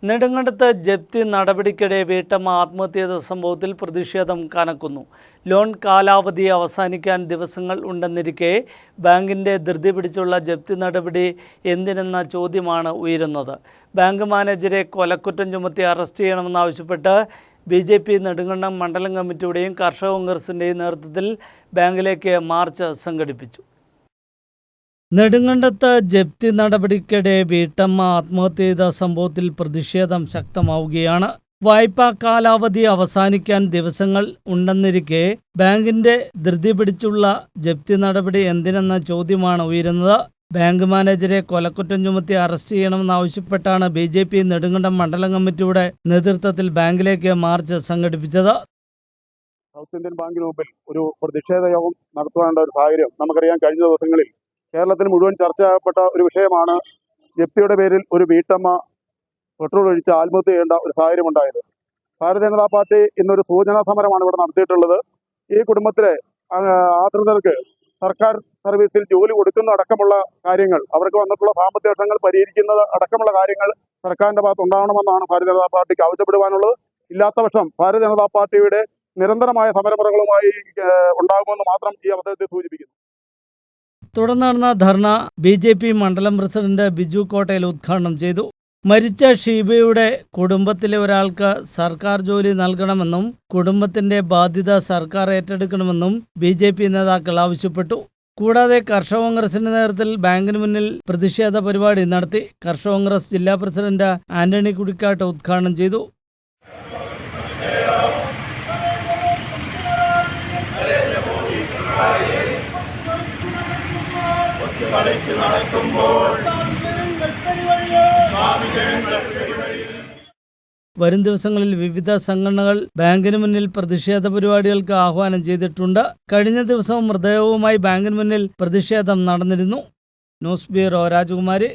നെടുങ്കണ്ടത്ത് ജപ്തി നടപടിക്കിടെ വീട്ടമ്മ ആത്മഹത്യ ചെയ്ത സംഭവത്തിൽ പ്രതിഷേധം കനക്കുന്നു. ലോൺ കാലാവധി അവസാനിക്കാൻ ദിവസങ്ങൾ ഉണ്ടെന്നിരിക്കെ ബാങ്കിൻ്റെ ധൃതി പിടിച്ചുള്ള ജപ്തി നടപടി എന്തിനെന്ന ചോദ്യമാണ് ഉയരുന്നത്. ബാങ്ക് മാനേജരെ കൊലക്കുറ്റം ചുമത്തി അറസ്റ്റ് ചെയ്യണമെന്നാവശ്യപ്പെട്ട് BJP നെടുങ്കണ്ടം മണ്ഡലം കമ്മിറ്റിയുടെയും കർഷക കോൺഗ്രസിൻ്റെയും നേതൃത്വത്തിൽ ബാങ്കിലേക്ക് മാർച്ച് സംഘടിപ്പിച്ചു. നെടുങ്കണ്ടത്ത് ജപ്തി നടപടിക്കിടെ വീട്ടമ്മ ആത്മഹത്യ ചെയ്ത സംഭവത്തിൽ പ്രതിഷേധം ശക്തമാവുകയാണ്. വായ്പാ കാലാവധി അവസാനിക്കാൻ ദിവസങ്ങൾ ഉണ്ടെന്നിരിക്കെ ബാങ്കിന്റെ ധൃതി പിടിച്ചുള്ള ജപ്തി നടപടി എന്തിനെന്ന ചോദ്യമാണ് ഉയരുന്നത്. ബാങ്ക് മാനേജരെ കൊലക്കുറ്റം ചുമത്തി അറസ്റ്റ് ചെയ്യണമെന്നാവശ്യപ്പെട്ടാണ് BJP നെടുങ്കണ്ടം മണ്ഡലം കമ്മിറ്റിയുടെ നേതൃത്വത്തിൽ ബാങ്കിലേക്ക് മാർച്ച് സംഘടിപ്പിച്ചത്. സൗത്ത് ഇന്ത്യൻ ബാങ്കിന് മുമ്പിൽ ഒരു പ്രതിഷേധ യോഗം നടത്തുവാനുള്ള ഒരു സാഹചര്യം നമുക്കറിയാം. കഴിഞ്ഞ ദിവസങ്ങളിൽ കേരളത്തിൽ മുഴുവൻ ചർച്ചയാക്കപ്പെട്ട ഒരു വിഷയമാണ് ജപ്തിയുടെ പേരിൽ ഒരു വീട്ടമ്മ പെട്രോൾ ഒഴിച്ച് ആത്മഹത്യ ചെയ്യേണ്ട ഒരു സാഹചര്യം ഉണ്ടായത്. ഭാരതീയ ജനതാ പാർട്ടി ഇന്നൊരു സൂചനാ സമരമാണ് ഇവിടെ നടത്തിയിട്ടുള്ളത്. ഈ കുടുംബത്തിലെ ആശ്രിതർക്ക് സർക്കാർ സർവീസിൽ ജോലി കൊടുക്കുന്ന അടക്കമുള്ള കാര്യങ്ങൾ, അവർക്ക് വന്നിട്ടുള്ള സാമ്പത്തിക പ്രശ്നങ്ങൾ പരിഹരിക്കുന്നത് അടക്കമുള്ള കാര്യങ്ങൾ സർക്കാരിൻ്റെ ഭാഗത്ത് ഉണ്ടാവണമെന്നാണ് ഭാരതീയ ജനതാ പാർട്ടിക്ക് ആവശ്യപ്പെടുവാനുള്ളത്. ഇല്ലാത്ത പക്ഷം ഭാരതീയ ജനതാ പാർട്ടിയുടെ നിരന്തരമായ സമരമുറകളുമായി ഉണ്ടാകുമെന്ന് മാത്രം ഈ അവസരത്തിൽ സൂചിപ്പിക്കുന്നു. തുടർന്ന് നടന്ന ധർണ BJP മണ്ഡലം പ്രസിഡന്റ് ബിജു കോട്ടയിൽ ഉദ്ഘാടനം ചെയ്തു. മരിച്ച ഷീബയുടെ കുടുംബത്തിലെ ഒരാൾക്ക് സർക്കാർ ജോലി നൽകണമെന്നും കുടുംബത്തിന്റെ ബാധ്യത സർക്കാർ ഏറ്റെടുക്കണമെന്നും BJP നേതാക്കൾ ആവശ്യപ്പെട്ടു. കൂടാതെ കർഷക കോൺഗ്രസിന്റെ നേതൃത്വത്തിൽ ബാങ്കിന് മുന്നിൽ പ്രതിഷേധ പരിപാടി നടത്തി. കർഷക കോൺഗ്രസ് ജില്ലാ പ്രസിഡന്റ് ആന്റണി കുടിക്കാട്ട് ഉദ്ഘാടനം ചെയ്തു. വരും ദിവസങ്ങളിൽ വിവിധ സംഘടനകൾ ബാങ്കിന് മുന്നിൽ പ്രതിഷേധ പരിപാടികൾക്ക് ആഹ്വാനം ചെയ്തിട്ടുണ്ട്. കഴിഞ്ഞ ദിവസം മൃതദേഹവുമായി ബാങ്കിന് മുന്നിൽ പ്രതിഷേധം നടന്നിരുന്നു. ന്യൂസ് ബ്യൂറോ, രാജകുമാരി.